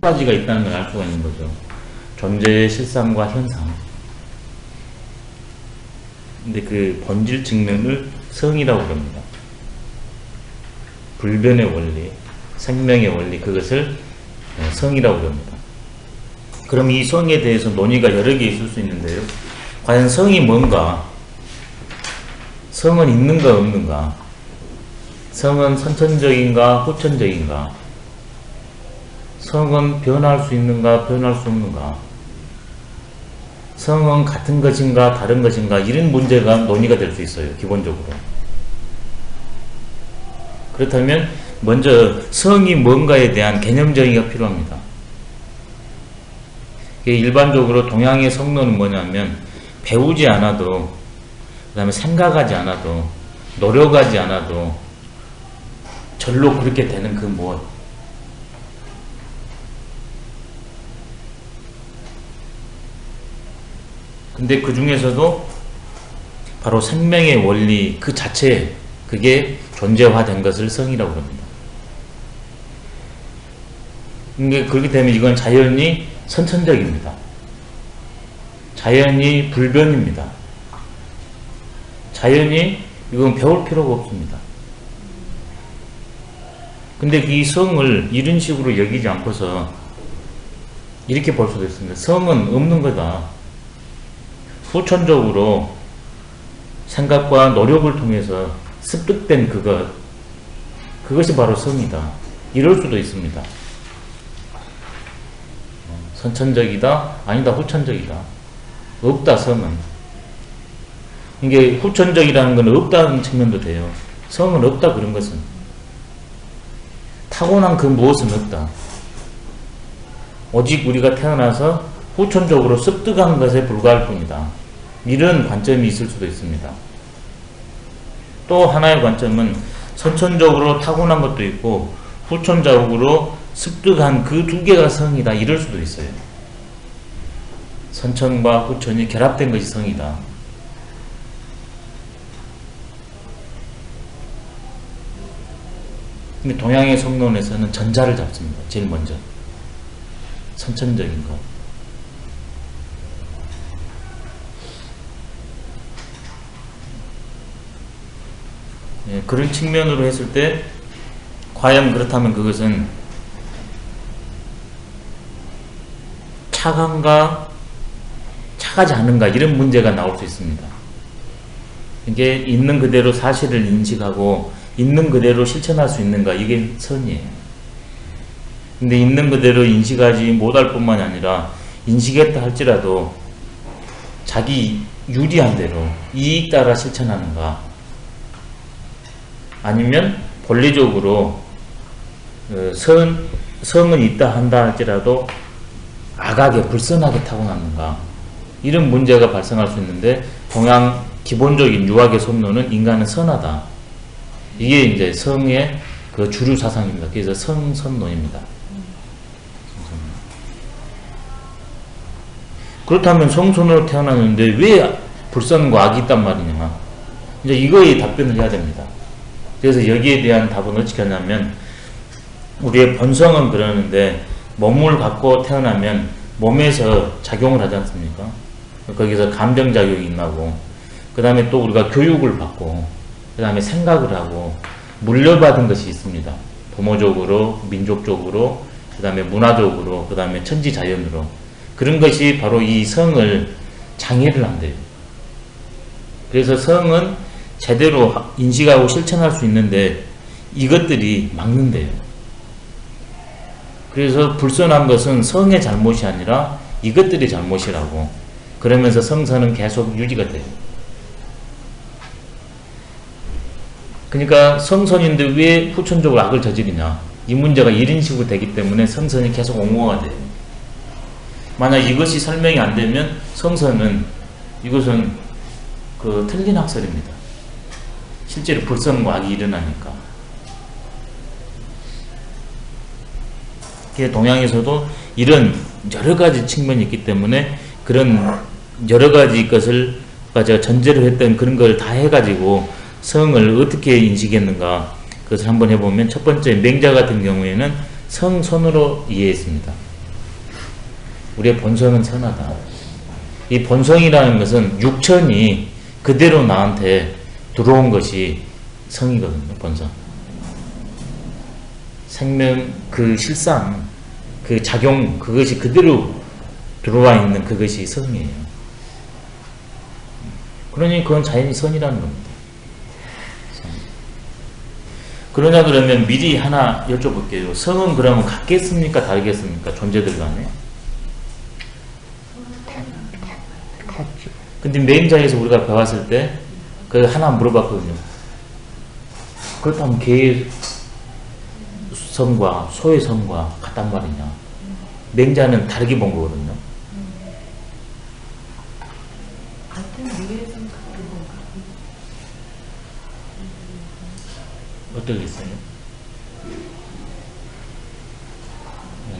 가지가 있다는 걸 알 수가 있는 거죠. 존재의 실상과 현상. 근데 그 본질 측면을 성이라고 합니다. 불변의 원리, 생명의 원리, 그것을 성이라고 합니다. 그럼 이 성에 대해서 논의가 여러 개 있을 수 있는데요. 과연 성이 뭔가? 성은 있는가 없는가? 성은 선천적인가 후천적인가? 성은 변할 수 있는가 변할 수 없는가? 성은 같은 것인가 다른 것인가? 이런 문제가 논의가 될 수 있어요. 기본적으로. 그렇다면 먼저 성이 뭔가에 대한 개념 정의가 필요합니다. 일반적으로 동양의 성론은 뭐냐면 배우지 않아도, 그 다음에 생각하지 않아도, 노력하지 않아도 절로 그렇게 되는 그 무엇. 근데 그 중에서도 바로 생명의 원리 그 자체, 그게 존재화된 것을 성이라고 합니다. 그러니까 그렇게 되면 이건 자연이 선천적입니다. 자연이 불변입니다. 자연이 이건 배울 필요가 없습니다. 근데 이 성을 이런 식으로 여기지 않고서 이렇게 볼 수도 있습니다. 성은 없는 거다. 후천적으로 생각과 노력을 통해서 습득된 그것이 바로 성이다. 이럴 수도 있습니다. 선천적이다? 아니다. 후천적이다. 없다. 성은. 이게 후천적이라는 건 없다는 측면도 돼요. 성은 없다. 그런 것은. 타고난 그 무엇은 없다. 오직 우리가 태어나서 후천적으로 습득한 것에 불과할 뿐이다. 이런 관점이 있을 수도 있습니다. 또 하나의 관점은 선천적으로 타고난 것도 있고 후천적으로 습득한 그 두 개가 성이다. 이럴 수도 있어요. 선천과 후천이 결합된 것이 성이다. 근데 동양의 성론에서는 전자를 잡습니다. 제일 먼저. 선천적인 것. 예, 그런 측면으로 했을 때 과연 그렇다면 그것은 차간가 차가지 않은가 이런 문제가 나올 수 있습니다. 이게 있는 그대로 사실을 인식하고 있는 그대로 실천할 수 있는가, 이게 선이에요. 근데 있는 그대로 인식하지 못할 뿐만이 아니라 인식했다 할지라도 자기 유리한 대로 이익 따라 실천하는가, 아니면 본리적으로 성은 있다 한다 할지라도 악하게 불선하게 타고났는가, 이런 문제가 발생할 수 있는데, 동양 기본적인 유학의 성론은 인간은 선하다. 이게 이제 성의 그 주류 사상입니다. 그래서 성선론입니다. 그렇다면 성선으로 태어났는데 왜 불선과 악이 있단 말이냐, 이제 이거에 답변을 해야 됩니다. 그래서 여기에 대한 답은 어떻게 하냐면, 우리의 본성은 그러는데 몸을 갖고 태어나면 몸에서 작용을 하지 않습니까? 거기서 감정작용이 나고, 그 다음에 또 우리가 교육을 받고, 그 다음에 생각을 하고, 물려받은 것이 있습니다. 부모적으로, 민족적으로, 그 다음에 문화적으로, 그 다음에 천지자연으로. 그런 것이 바로 이 성을 장애를 한대요. 그래서 성은 제대로 인식하고 실천할 수 있는데 이것들이 막는데요. 그래서 불선한 것은 성의 잘못이 아니라 이것들이 잘못이라고, 그러면서 성선은 계속 유지가 돼요. 그러니까 성선인데 왜 후천적으로 악을 저지르냐, 이 문제가 이런 식으로 되기 때문에 성선이 계속 옹호가 돼요. 만약 이것이 설명이 안 되면 성선은, 이것은 그 틀린 학설입니다. 실제로 불선과 악이 일어나니까. 동양에서도 이런 여러 가지 측면이 있기 때문에 그런 여러 가지 것을 제가 전제로 했던 그런 걸 다 해가지고 성을 어떻게 인식했는가, 그것을 한번 해보면, 첫 번째 맹자 같은 경우에는 성선으로 이해했습니다. 우리의 본성은 선하다. 이 본성이라는 것은 육천이 그대로 나한테 들어온 것이 성이거든요. 본성. 생명 그 실상 그 작용 그것이 그대로 들어와 있는 그것이 성이에요. 그러니 그건 자연히 선이라는 겁니다. 그러냐 그러면 미리 하나 여쭤볼게요. 성은 그러면 같겠습니까? 다르겠습니까? 존재들 간에? 같죠. 근데 맹자에서 우리가 배웠을 때 그 하나 물어봤거든요. 그렇다면 개의 성과 소의 성과 같단 말이냐? 맹자는 다르게 본 거거든요. 같은 미래에서 같은 건가? 어떻겠어요?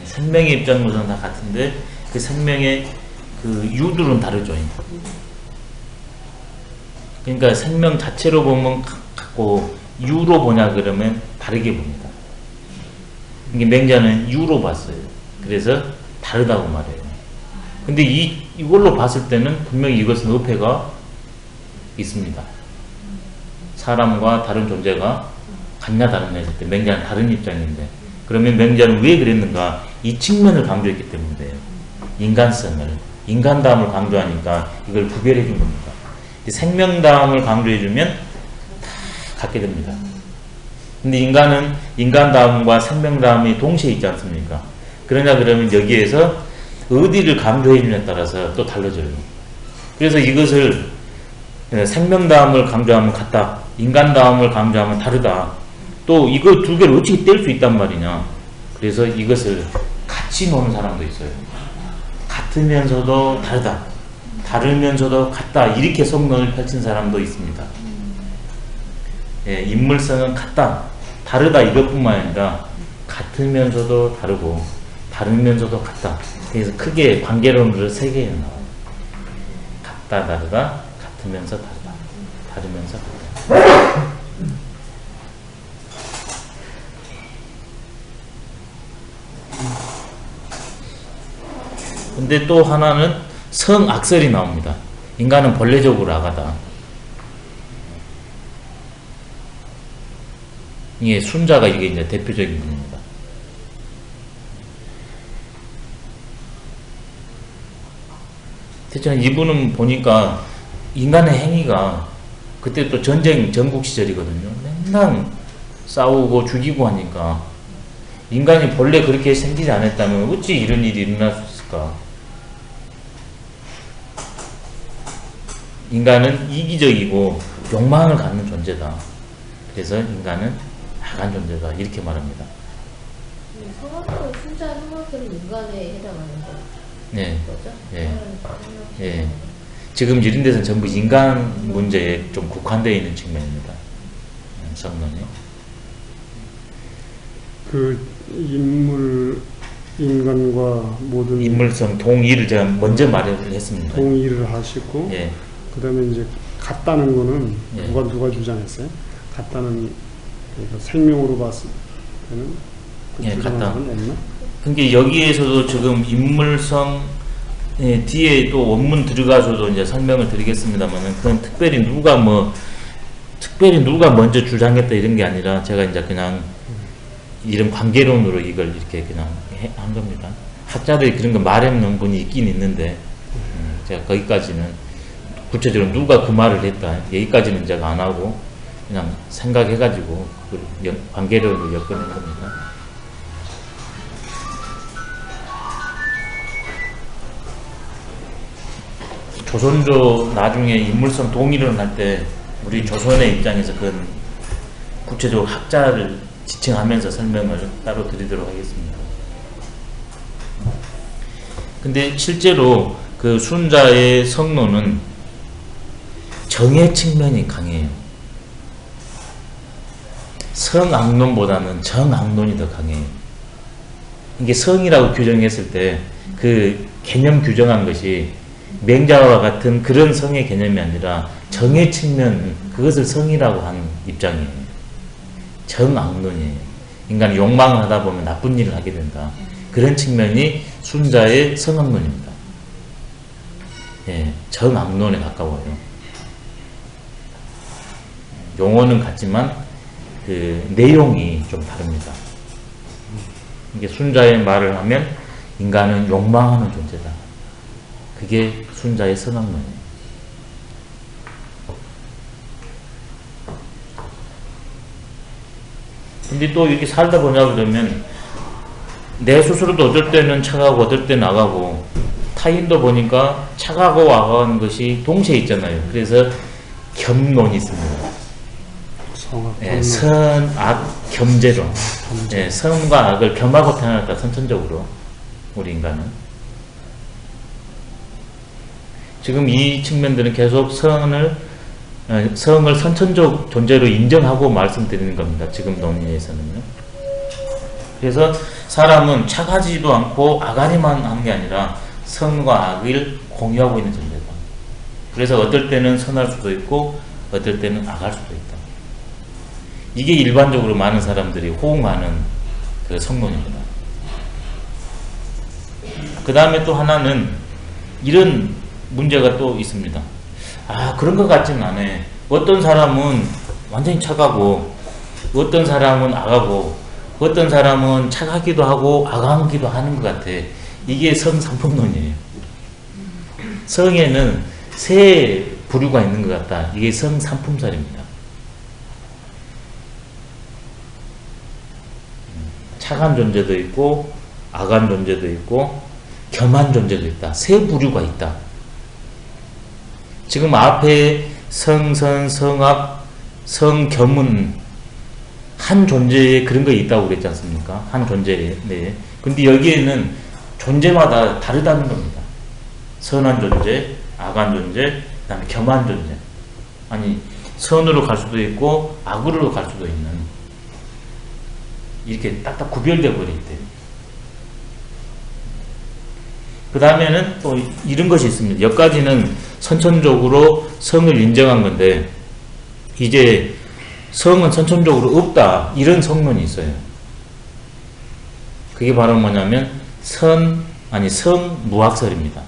생명의 입장으로서는 다 같은데 그 생명의 그 유들은 다르죠. 그러니까 생명 자체로 보면 같고 유로 보냐 그러면 다르게 봅니다. 이게 맹자는 유로 봤어요. 그래서 다르다고 말해요. 근데 이걸로 봤을 때는 분명히 이것은 어폐가 있습니다. 사람과 다른 존재가 같냐 다르냐 했을 때 맹자는 다른 입장인데 그러면 맹자는 왜 그랬는가? 이 측면을 강조했기 때문에 인간성을 인간다움을 강조하니까 이걸 구별해 준 겁니다. 생명다움을 강조해 주면 다 갖게 됩니다. 근데 인간은 인간다움과 생명다움이 동시에 있지 않습니까? 그러냐 그러면 여기에서 어디를 강조해 주냐에 따라서 또 달라져요. 그래서 이것을 생명다움을 강조하면 같다. 인간다움을 강조하면 다르다. 또 이거 두 개를 어떻게 뗄 수 있단 말이냐. 그래서 이것을 같이 노는 사람도 있어요. 같으면서도 다르다. 다르면서도 같다. 이렇게 성론을 펼친 사람도 있습니다. 예, 인물성은 같다. 다르다. 이것뿐만 아니라 같으면서도 다르고 다르면서도 같다. 그래서 크게 관계론으로 세 개가 나와요. 같다, 다르다, 같으면서 다르다, 다르면서 같다. 근데 또 하나는 성악설이 나옵니다. 인간은 본래적으로 악하다. 이게 순자가 이게 이제 대표적인 겁니다. 대체 이분은 보니까 인간의 행위가 그때 또 전쟁 전국 시절이거든요. 맨날 싸우고 죽이고 하니까 인간이 본래 그렇게 생기지 않았다면 어찌 이런 일이 일어날 수 있을까? 인간은 이기적이고 욕망을 갖는 존재다. 그래서 인간은 악한 존재다. 이렇게 말합니다. 성악설, 순자 성악설은 인간에 해당하는 거. 네. 거죠? 예. 예. 지금 이런 데서는 전부 인간 문제에 좀 국한되어 있는 측면입니다. 성론이. 그 인간과 모든 인물성 동의를 제가 먼저 말을 했습니다. 동의를 하시고 예. 그다음에 이제 같다는 거는 예. 누가 주장했어요? 같다는 그러니까 생명으로 봤을 때는 그 예, 주장하는 같다. 건 없나? 그러니까 여기에서도 지금 인물성 뒤에 또 원문 들어가서도 이제 설명을 드리겠습니다만은 그건 특별히 누가 먼저 주장했다 이런 게 아니라 제가 이제 그냥 이런 관계론으로 이걸 이렇게 그냥 한 겁니다. 학자들이 그런 거 말해놓은 분이 있긴 있는데 제가 거기까지는 구체적으로 누가 그 말을 했다 여기까지는 제가 안 하고 그냥 생각해가지고 관계론으로 엮어낸 겁니다. 조선조 나중에 인물성 동의론을 할 때 우리 조선의 입장에서 그건 구체적으로 학자를 지칭하면서 설명을 따로 드리도록 하겠습니다. 근데 실제로 그 순자의 성론은 정의 측면이 강해요. 성악론보다는 정악론이 더 강해요. 이게 성이라고 규정했을 때 그 개념 규정한 것이 맹자와 같은 그런 성의 개념이 아니라 정의 측면 그것을 성이라고 하는 입장이에요. 정악론이에요. 인간이 욕망을 하다 보면 나쁜 일을 하게 된다. 그런 측면이 순자의 성악론입니다. 예, 정악론에 가까워요. 용어는 같지만 그 내용이 좀 다릅니다. 이게 순자의 말을 하면 인간은 욕망하는 존재다. 그게 순자의 성악론이에요. 근데 또 이렇게 살다 보냐 그러면 내 스스로도 어떨 때는 차가고 어떨 때는 악하고 타인도 보니까 차가고 악한 것이 동시에 있잖아요. 그래서 겸론이 있습니다. 예, 선, 악, 겸재로. 예, 선과 악을 겸하고 태어났다. 선천적으로 우리 인간은. 지금 이 측면들은 계속 성을 선천적 존재로 인정하고 말씀드리는 겁니다. 지금 논의에서는요. 그래서 사람은 착하지도 않고 악하기만 하는 게 아니라 선과 악을 공유하고 있는 존재다. 그래서 어떨 때는 선할 수도 있고 어떨 때는 악할 수도 있다. 이게 일반적으로 많은 사람들이 호응하는 그 성론입니다. 그 다음에 또 하나는 이런 문제가 또 있습니다. 아, 그런 것 같지는 않아. 어떤 사람은 완전히 착하고 어떤 사람은 악하고 어떤 사람은 착하기도 하고 악하기도 하는 것 같아. 이게 성상품론이에요. 성에는 세 부류가 있는 것 같다. 이게 성상품설입니다. 착한 존재도 있고 악한 존재도 있고 겸한 존재도 있다. 세 부류가 있다. 지금 앞에 성선, 성악, 성겸은 한 존재에 그런 거 있다고 그랬지 않습니까? 한 존재에. 네. 근데 여기에는 존재마다 다르다는 겁니다. 선한 존재, 악한 존재, 그 다음에 겸한 존재. 아니, 선으로 갈 수도 있고 악으로 갈 수도 있는, 이렇게 딱딱 구별되어 버리기 때문에. 그 다음에는 또 이런 것이 있습니다. 여기까지는 선천적으로 성을 인정한 건데, 이제 성은 선천적으로 없다, 이런 성론이 있어요. 그게 바로 뭐냐면 성무학설입니다.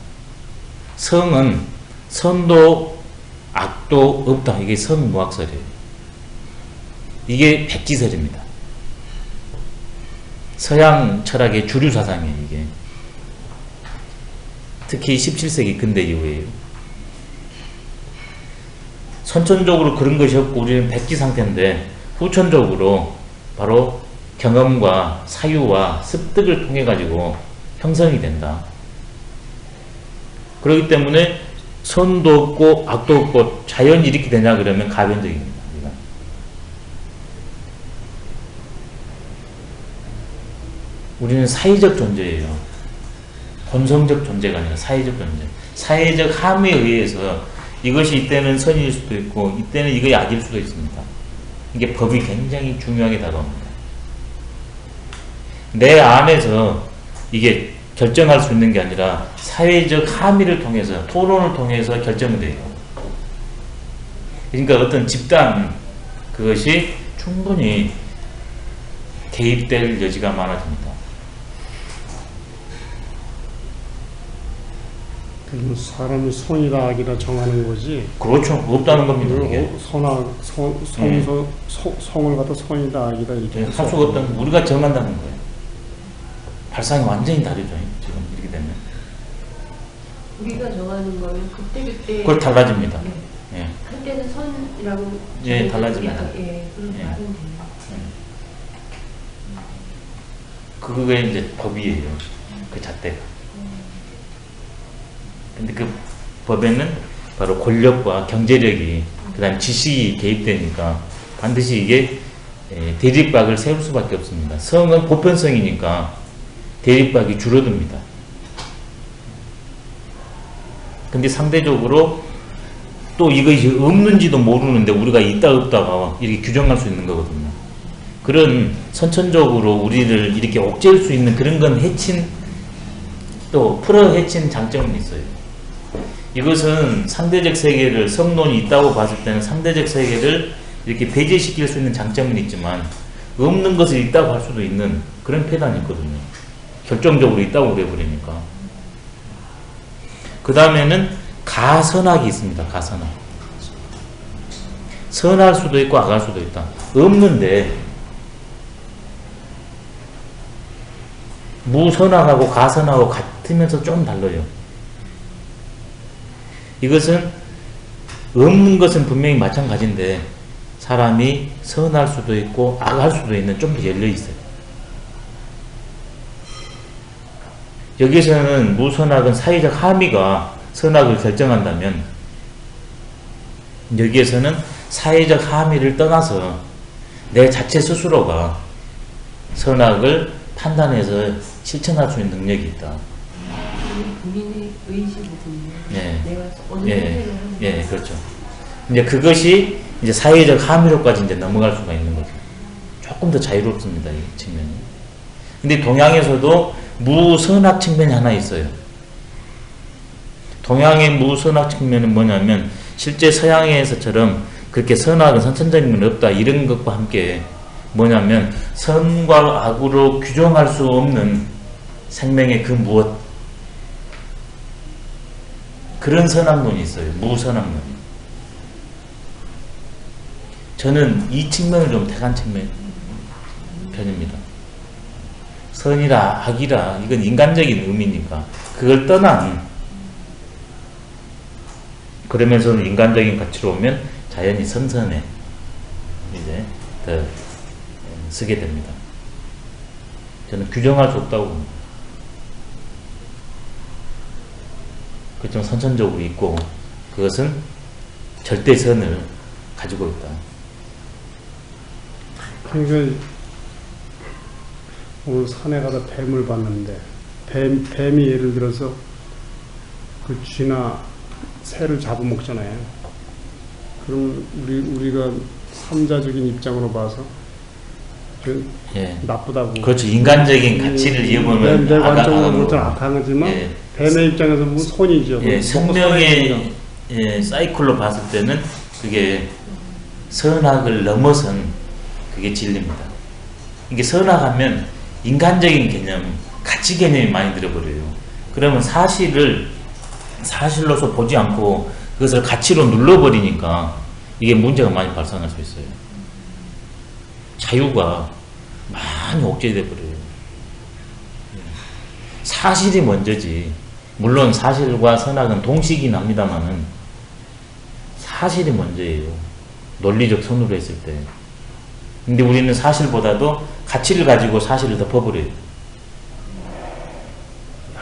성은 선도 악도 없다, 이게 성무학설이에요. 이게 백지설입니다. 서양 철학의 주류 사상이에요, 이게. 특히 17세기 근대 이후에요. 선천적으로 그런 것이 없고 우리는 백지 상태인데, 후천적으로 바로 경험과 사유와 습득을 통해 가지고 형성이 된다. 그렇기 때문에 선도 없고 악도 없고 자연이 이렇게 되냐 그러면 가변적입니다. 우리는 사회적 존재예요. 본성적 존재가 아니라 사회적 존재. 사회적 함에 의해서 이것이 이때는 선일 수도 있고 이때는 이것이 악일 수도 있습니다. 이게 법이 굉장히 중요하게 다가옵니다. 내 안에서 이게 결정할 수 있는 게 아니라 사회적 함의를 통해서, 토론을 통해서 결정돼요. 그러니까 어떤 집단, 그것이 충분히 개입될 여지가 많아집니다. 그럼 사람이 선이다 악이다 정하는 거지. 그렇죠. 없다는 겁니다. 이게. 성을 갖다 선이다 악이다 이렇게 할 수가 없다는 거. 우리가 정한다는 거예요. 발상이 완전히 다르죠. 지금 이렇게 되면. 우리가 정하는 거는 그때 그걸 달라집니다. 네. 예. 한때는 선이라고. 예, 달라집니다. 예, 그런 예. 말은 돼요. 그게 이제 법이에요. 그 잣대가. 근데 그 법에는 바로 권력과 경제력이, 그 다음 지식이 개입되니까 반드시 이게 대립박을 세울 수밖에 없습니다. 성은 보편성이니까 대립박이 줄어듭니다. 근데 상대적으로 또 이것이 없는지도 모르는데 우리가 있다 없다가 이렇게 규정할 수 있는 거거든요. 그런 선천적으로 우리를 이렇게 옥죄일 수 있는 그런 건 해친, 또 풀어 해친 장점은 있어요. 이것은 상대적 세계를, 성론이 있다고 봤을 때는 상대적 세계를 이렇게 배제시킬 수 있는 장점은 있지만 없는 것을 있다고 할 수도 있는 그런 폐단이 있거든요. 결정적으로 있다고 그래버리니까. 그 다음에는 가선악이 있습니다. 가선악. 선할 수도 있고 악할 수도 있다. 없는데 무선악하고 가선악하고 같으면서 좀 달라요. 이것은 없는 것은 분명히 마찬가지인데 사람이 선할 수도 있고 악할 수도 있는 좀 더 열려 있어요. 여기서는 무선악은 사회적 함의가 선악을 결정한다면 여기에서는 사회적 함의를 떠나서 내 자체 스스로가 선악을 판단해서 실천할 수 있는 능력이 있다. 본인의 의식이군요. 예. 내가 어느 선택을 하는 예, 그렇죠. 이제 그것이 이제 사회적 함의로까지 이제 넘어갈 수가 있는 거죠. 조금 더 자유롭습니다, 이 측면이. 근데 동양에서도 무선악 측면이 하나 있어요. 동양의 무선악 측면은 뭐냐면 실제 서양에서처럼 그렇게 선악은 선천적인 건 없다 이런 것과 함께 뭐냐면 선과 악으로 규정할 수 없는 생명의 그 무엇 그런 선악론이 있어요. 무선악론. 저는 이 측면을 좀 택한 편입니다. 선이라 악이라 이건 인간적인 의미니까 그걸 떠난 그러면서는 인간적인 가치로 오면 자연히 선선에 이제 더 쓰게 됩니다. 저는 규정할 수 없다고 봅니다. 그좀 선천적으로 있고 그것은 절대선을 가지고 있다. 그러니까 오늘 산에 가다 뱀을 봤는데 뱀이 예를 들어서 그 쥐나 새를 잡아먹잖아요. 그럼 우리가 삼자적인 입장으로 봐서 예. 나쁘다고. 그렇죠. 인간적인 가치를 이어보면 내 관점으로부터 악한 거지만 예. 뱀의 입장에서 보면 손이죠. 예, 생명의 사이클로 봤을 때는 그게 선악을 넘어선 그게 진리입니다. 이게 선악하면 인간적인 개념, 가치 개념이 많이 들어버려요. 그러면 사실로서 보지 않고 그것을 가치로 눌러버리니까 이게 문제가 많이 발생할 수 있어요. 자유가 많이 억제돼 버려요. 사실이 먼저지. 물론 사실과 선악은 동시긴 합니다만은 사실이 먼저예요. 논리적 선으로 했을 때. 근데 우리는 사실보다도 가치를 가지고 사실을 덮어버려요.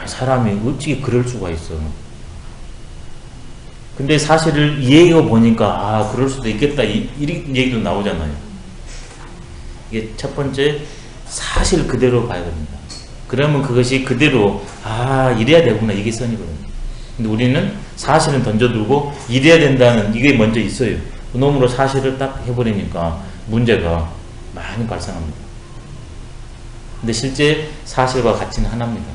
사람이 어찌 그럴 수가 있어. 근데 사실을 이해해 보니까 그럴 수도 있겠다 이런 얘기도 나오잖아요. 이게 첫 번째 사실 그대로 봐야 됩니다. 그러면 그것이 그대로 이래야 되구나 이게 선이거든요. 근데 우리는 사실은 던져두고 이래야 된다는 이게 먼저 있어요. 그놈으로 사실을 딱 해버리니까 문제가 많이 발생합니다. 근데 실제 사실과 가치는 하나입니다.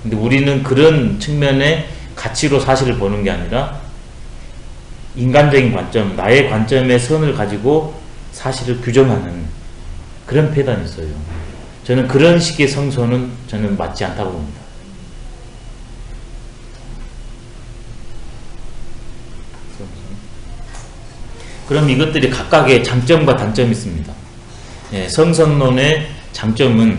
근데 우리는 그런 측면의 가치로 사실을 보는 게 아니라 인간적인 관점, 나의 관점의 선을 가지고 사실을 규정하는 그런 패단이 있어요. 저는 그런 식의 성소는 저는 맞지 않다고 봅니다. 그럼 이것들이 각각의 장점과 단점이 있습니다. 성선론의 장점은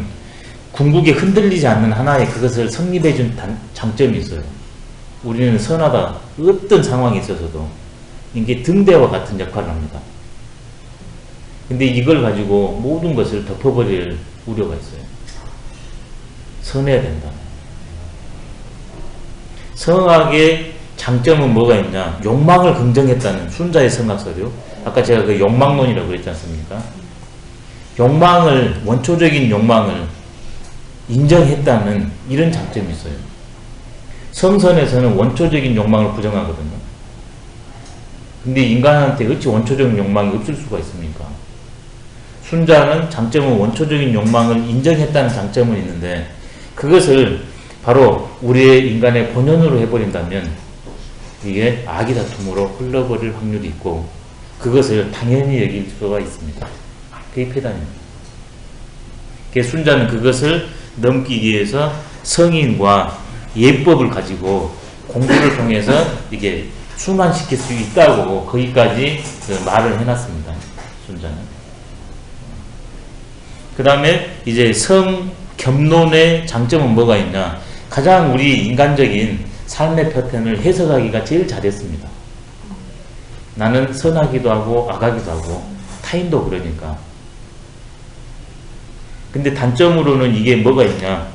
궁극에 흔들리지 않는 하나의 그것을 성립해 준 장점이 있어요. 우리는 선하다. 어떤 상황이 있어서도 이게 등대와 같은 역할을 합니다. 근데 이걸 가지고 모든 것을 덮어버릴 우려가 있어요. 선해야 된다. 성악의 장점은 뭐가 있냐? 욕망을 긍정했다는 순자의 성악설이요. 아까 제가 그 욕망론이라고 그랬지 않습니까? 원초적인 욕망을 인정했다는 이런 장점이 있어요. 성선에서는 원초적인 욕망을 부정하거든요. 근데 인간한테 어찌 원초적인 욕망이 없을 수가 있습니까? 순자는 장점은 원초적인 욕망을 인정했다는 장점은 있는데 그것을 바로 우리의 인간의 본연으로 해버린다면 이게 악의 다툼으로 흘러버릴 확률이 있고 그것을 당연히 여길 수가 있습니다. 그게 폐단입니다. 순자는 그것을 넘기기 위해서 성인과 예법을 가지고 공부를 통해서 이게 순환시킬 수 있다고 거기까지 그 말을 해놨습니다. 순자는. 그 다음에 이제 성겸론의 장점은 뭐가 있냐? 가장 우리 인간적인 삶의 패턴을 해석하기가 제일 잘했습니다. 나는 선하기도 하고 악하기도 하고 타인도 그러니까. 근데 단점으로는 이게 뭐가 있냐?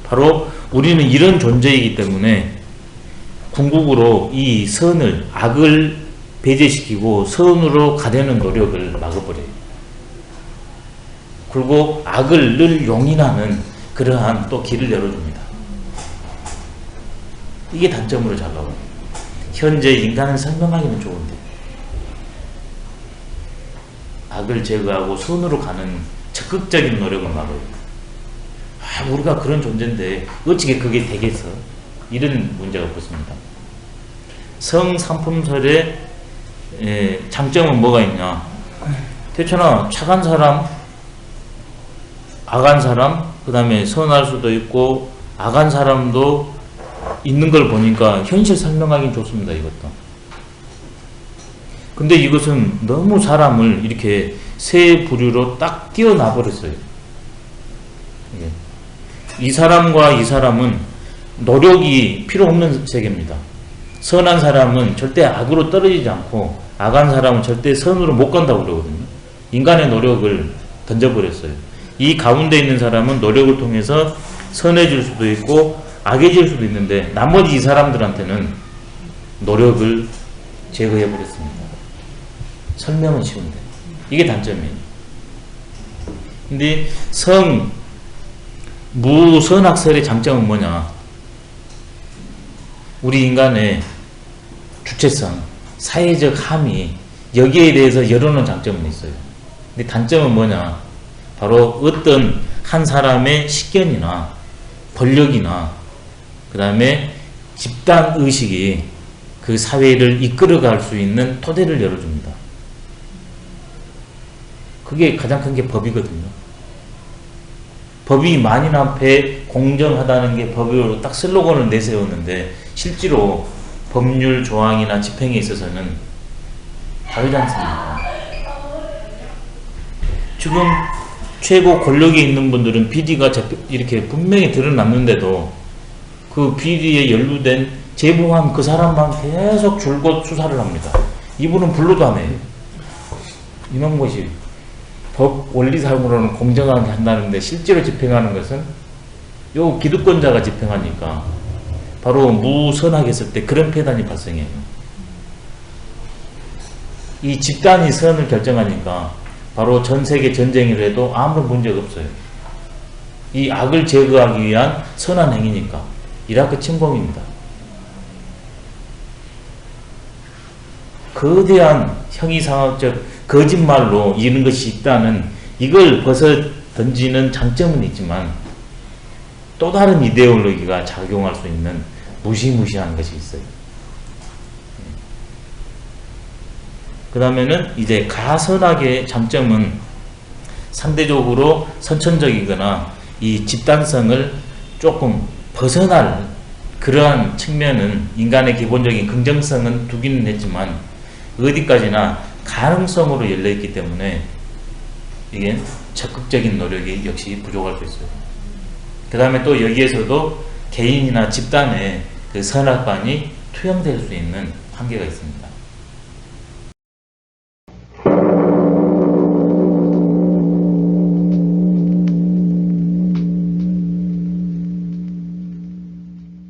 바로 우리는 이런 존재이기 때문에 궁극으로 이 선을, 악을 배제시키고 선으로 가려는 노력을 막아버려요. 그리고 악을 늘 용인하는 그러한 또 길을 열어줍니다. 이게 단점으로 작아요. 현재 인간을 설명하기는 좋은데 악을 제거하고 선으로 가는 적극적인 노력을 막아요. 우리가 그런 존재인데 어떻게 그게 되겠어? 이런 문제가 붙습니다. 성삼품설의 장점은 뭐가 있냐? 태천아, 착한 사람, 악한 사람, 그 다음에 선할 수도 있고 악한 사람도 있는 걸 보니까 현실 설명하기는 좋습니다. 이것도. 근데 이것은 너무 사람을 이렇게 세 부류로 딱 띄어놔 버렸어요. 이 사람과 이 사람은 노력이 필요 없는 세계입니다. 선한 사람은 절대 악으로 떨어지지 않고 악한 사람은 절대 선으로 못 간다고 그러거든요. 인간의 노력을 던져버렸어요. 이 가운데 있는 사람은 노력을 통해서 선해질 수도 있고 악해질 수도 있는데 나머지 이 사람들한테는 노력을 제거해버렸습니다. 설명은 쉬운데 이게 단점이에요. 근데 무선악설의 장점은 뭐냐? 우리 인간의 주체성, 사회적 함의, 여기에 대해서 열어놓은 장점은 있어요. 근데 단점은 뭐냐? 바로 어떤 한 사람의 식견이나 권력이나 그 다음에 집단의식이 그 사회를 이끌어갈 수 있는 토대를 열어줍니다. 그게 가장 큰 게 법이거든요. 법이 만인 앞에 공정하다는 게 법으로 딱 슬로건을 내세웠는데 실제로 법률 조항이나 집행에 있어서는 다르지 않습니까? 지금 최고 권력에 있는 분들은 비리가 이렇게 분명히 드러났는데도 그 비리에 연루된 제보한 그 사람만 계속 줄곧 수사를 합니다. 이분은 불러도 안 해요. 이런 것이 법 원리상으로는 공정하게 한다는데 실제로 집행하는 것은 요 기득권자가 집행하니까 바로 무선하게 했을 때 그런 폐단이 발생해요. 이 집단이 선을 결정하니까 바로 전 세계 전쟁을 해도 아무런 문제가 없어요. 이 악을 제거하기 위한 선한 행위니까. 이라크 침공입니다. 거대한 형이상학적 거짓말로 이런 것이 있다는 이걸 벗어 던지는 장점은 있지만 또 다른 이데올로기가 작용할 수 있는 무시무시한 것이 있어요. 그 다음에는 이제 가선악의 장점은 상대적으로 선천적이거나 이 집단성을 조금 벗어날 그러한 측면은 인간의 기본적인 긍정성은 두기는 했지만 어디까지나 가능성으로 열려있기 때문에 이게 적극적인 노력이 역시 부족할 수 있어요. 그 다음에 또 여기에서도 개인이나 집단의 그 선악관이 투영될 수 있는 한계가 있습니다.